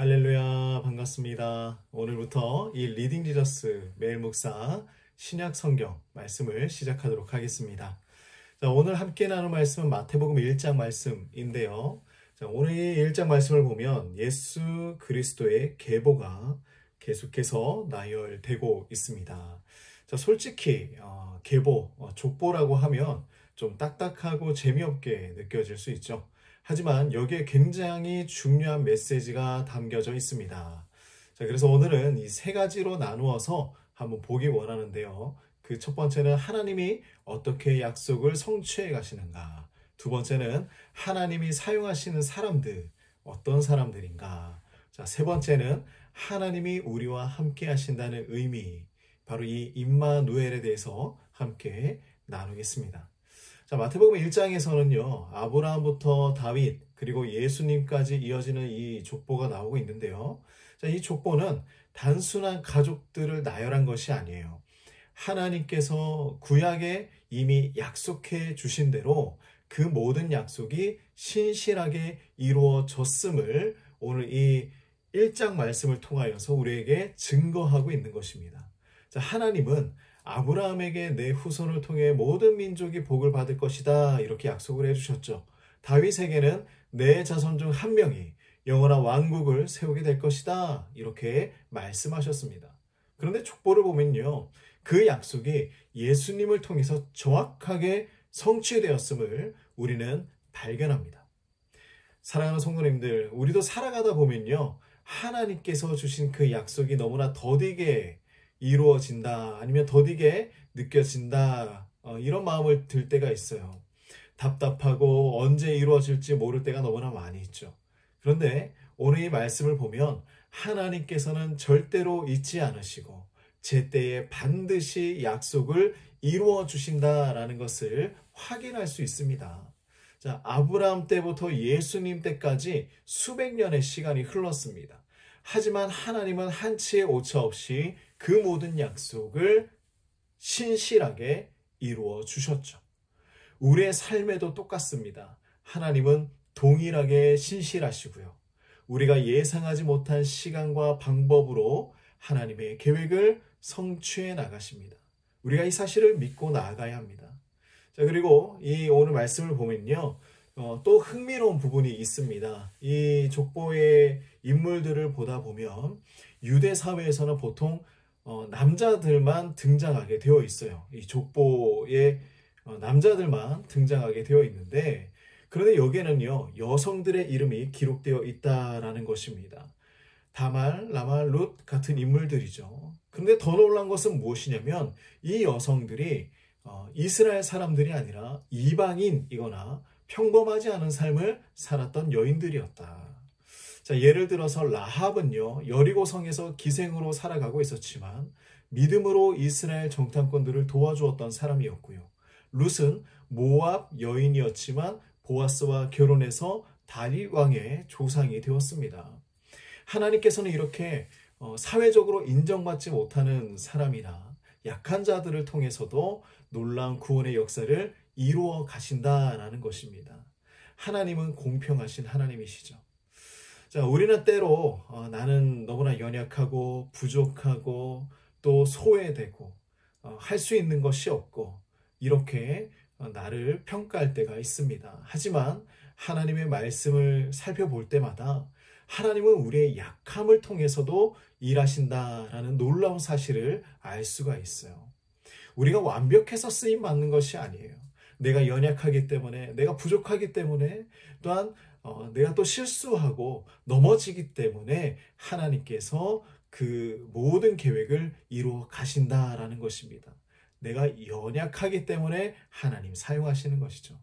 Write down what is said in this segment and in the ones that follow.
할렐루야, 반갑습니다. 오늘부터 이 리딩 지저스 매일 묵상 신약 성경 말씀을 시작하도록 하겠습니다. 자, 오늘 함께 나눌 말씀은 마태복음 1장 말씀인데요. 자, 오늘 이 1장 말씀을 보면 예수 그리스도의 계보가 계속해서 나열되고 있습니다. 자, 솔직히 계보, 족보라고 하면 좀 딱딱하고 재미없게 느껴질 수 있죠. 하지만 여기에 굉장히 중요한 메시지가 담겨져 있습니다. 자, 그래서 오늘은 이 세 가지로 나누어서 한번 보기 원하는데요. 그 첫 번째는 하나님이 어떻게 약속을 성취해 가시는가. 두 번째는 하나님이 사용하시는 사람들, 어떤 사람들인가. 자, 세 번째는 하나님이 우리와 함께 하신다는 의미, 바로 이 임마누엘에 대해서 함께 나누겠습니다. 자, 마태복음 1장에서는요, 아브라함부터 다윗, 그리고 예수님까지 이어지는 이 족보가 나오고 있는데요. 자, 이 족보는 단순한 가족들을 나열한 것이 아니에요. 하나님께서 구약에 이미 약속해 주신 대로 그 모든 약속이 신실하게 이루어졌음을 오늘 이 1장 말씀을 통하여서 우리에게 증거하고 있는 것입니다. 자, 하나님은 아브라함에게 내 후손을 통해 모든 민족이 복을 받을 것이다, 이렇게 약속을 해주셨죠. 다윗에게는 내 자손 중 한 명이 영원한 왕국을 세우게 될 것이다, 이렇게 말씀하셨습니다. 그런데 족보를 보면요, 그 약속이 예수님을 통해서 정확하게 성취되었음을 우리는 발견합니다. 사랑하는 성도님들, 우리도 살아가다 보면요, 하나님께서 주신 그 약속이 너무나 더디게 이루어진다, 아니면 더디게 느껴진다, 이런 마음을 들 때가 있어요. 답답하고 언제 이루어질지 모를 때가 너무나 많이 있죠. 그런데 오늘 이 말씀을 보면 하나님께서는 절대로 잊지 않으시고 제때에 반드시 약속을 이루어 주신다라는 것을 확인할 수 있습니다. 자, 아브라함 때부터 예수님 때까지 수백 년의 시간이 흘렀습니다. 하지만 하나님은 한치의 오차 없이 그 모든 약속을 신실하게 이루어 주셨죠. 우리의 삶에도 똑같습니다. 하나님은 동일하게 신실하시고요. 우리가 예상하지 못한 시간과 방법으로 하나님의 계획을 성취해 나가십니다. 우리가 이 사실을 믿고 나아가야 합니다. 자, 그리고 이 오늘 말씀을 보면요, 또 흥미로운 부분이 있습니다. 이 족보의 인물들을 보다 보면 유대 사회에서는 보통 남자들만 등장하게 되어 있어요. 이 족보에 남자들만 등장하게 되어 있는데, 그런데 여기에는요, 여성들의 이름이 기록되어 있다라는 것입니다. 다말, 라말, 룻 같은 인물들이죠. 그런데 더 놀라운 것은 무엇이냐면 이 여성들이 이스라엘 사람들이 아니라 이방인이거나 평범하지 않은 삶을 살았던 여인들이었다. 자, 예를 들어서 라합은요, 여리고성에서 기생으로 살아가고 있었지만 믿음으로 이스라엘 정탐꾼들을 도와주었던 사람이었고요. 룻은 모압 여인이었지만 보아스와 결혼해서 다윗 왕의 조상이 되었습니다. 하나님께서는 이렇게 사회적으로 인정받지 못하는 사람이나 약한 자들을 통해서도 놀라운 구원의 역사를 이루어 가신다라는 것입니다. 하나님은 공평하신 하나님이시죠. 자, 우리는 때로 나는 너무나 연약하고 부족하고 또 소외되고 할 수 있는 것이 없고 이렇게 나를 평가할 때가 있습니다. 하지만 하나님의 말씀을 살펴볼 때마다 하나님은 우리의 약함을 통해서도 일하신다라는 놀라운 사실을 알 수가 있어요. 우리가 완벽해서 쓰임 받는 것이 아니에요. 내가 연약하기 때문에, 내가 부족하기 때문에, 또한 내가 또 실수하고 넘어지기 때문에 하나님께서 그 모든 계획을 이루어 가신다라는 것입니다. 내가 연약하기 때문에 하나님 사용하시는 것이죠.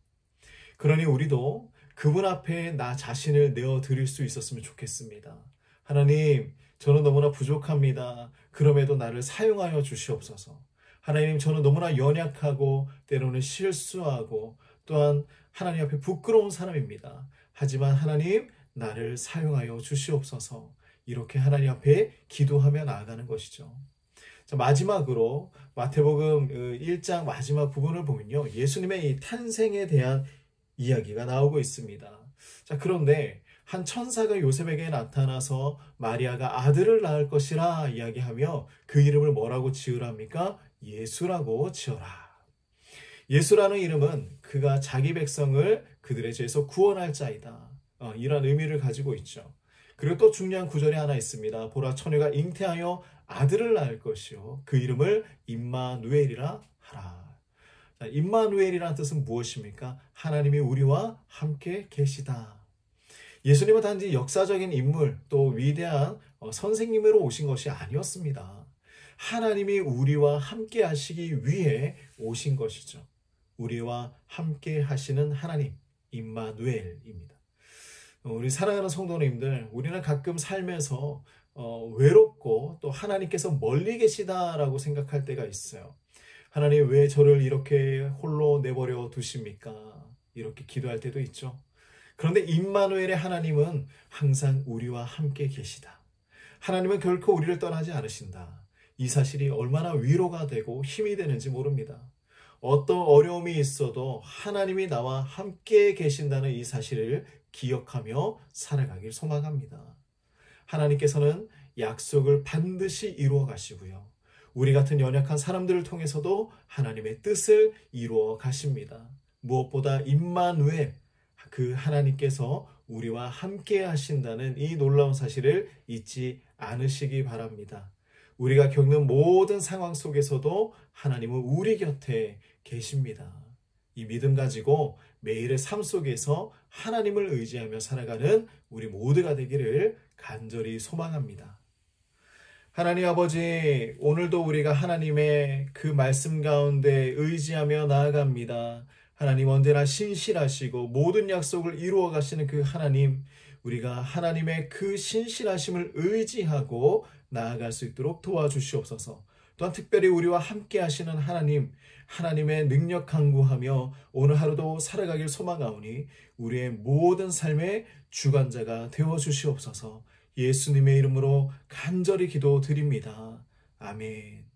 그러니 우리도 그분 앞에 나 자신을 내어드릴 수 있었으면 좋겠습니다. 하나님, 저는 너무나 부족합니다. 그럼에도 나를 사용하여 주시옵소서. 하나님, 저는 너무나 연약하고 때로는 실수하고 또한 하나님 앞에 부끄러운 사람입니다. 하지만 하나님, 나를 사용하여 주시옵소서. 이렇게 하나님 앞에 기도하며 나아가는 것이죠. 자, 마지막으로 마태복음 1장 마지막 부분을 보면요, 예수님의 이 탄생에 대한 이야기가 나오고 있습니다. 자, 그런데 한 천사가 요셉에게 나타나서 마리아가 아들을 낳을 것이라 이야기하며 그 이름을 뭐라고 지으랍니까? 예수라고 지어라. 예수라는 이름은 그가 자기 백성을 그들의 죄에서 구원할 자이다. 이런 의미를 가지고 있죠. 그리고 또 중요한 구절이 하나 있습니다. 보라, 처녀가 잉태하여 아들을 낳을 것이요 그 이름을 임마누엘이라 하라. 자, 임마누엘이라는 뜻은 무엇입니까? 하나님이 우리와 함께 계시다. 예수님은 단지 역사적인 인물 또 위대한 선생님으로 오신 것이 아니었습니다. 하나님이 우리와 함께 하시기 위해 오신 것이죠. 우리와 함께 하시는 하나님, 임마누엘입니다. 우리 사랑하는 성도님들, 우리는 가끔 삶에서 외롭고 또 하나님께서 멀리 계시다라고 생각할 때가 있어요. 하나님, 왜 저를 이렇게 홀로 내버려 두십니까? 이렇게 기도할 때도 있죠. 그런데 임마누엘의 하나님은 항상 우리와 함께 계시다. 하나님은 결코 우리를 떠나지 않으신다. 이 사실이 얼마나 위로가 되고 힘이 되는지 모릅니다. 어떤 어려움이 있어도 하나님이 나와 함께 계신다는 이 사실을 기억하며 살아가길 소망합니다. 하나님께서는 약속을 반드시 이루어 가시고요. 우리 같은 연약한 사람들을 통해서도 하나님의 뜻을 이루어 가십니다. 무엇보다 임마누엘, 그 하나님께서 우리와 함께 하신다는 이 놀라운 사실을 잊지 않으시기 바랍니다. 우리가 겪는 모든 상황 속에서도 하나님은 우리 곁에 계십니다. 이 믿음 가지고 매일의 삶 속에서 하나님을 의지하며 살아가는 우리 모두가 되기를 간절히 소망합니다. 하나님 아버지, 오늘도 우리가 하나님의 그 말씀 가운데 의지하며 나아갑니다. 하나님, 언제나 신실하시고 모든 약속을 이루어 가시는 그 하나님, 우리가 하나님의 그 신실하심을 의지하고 나아갈 수 있도록 도와주시옵소서. 또한 특별히 우리와 함께 하시는 하나님, 하나님의 능력 간구하며 오늘 하루도 살아가길 소망하오니 우리의 모든 삶의 주관자가 되어주시옵소서. 예수님의 이름으로 간절히 기도드립니다. 아멘.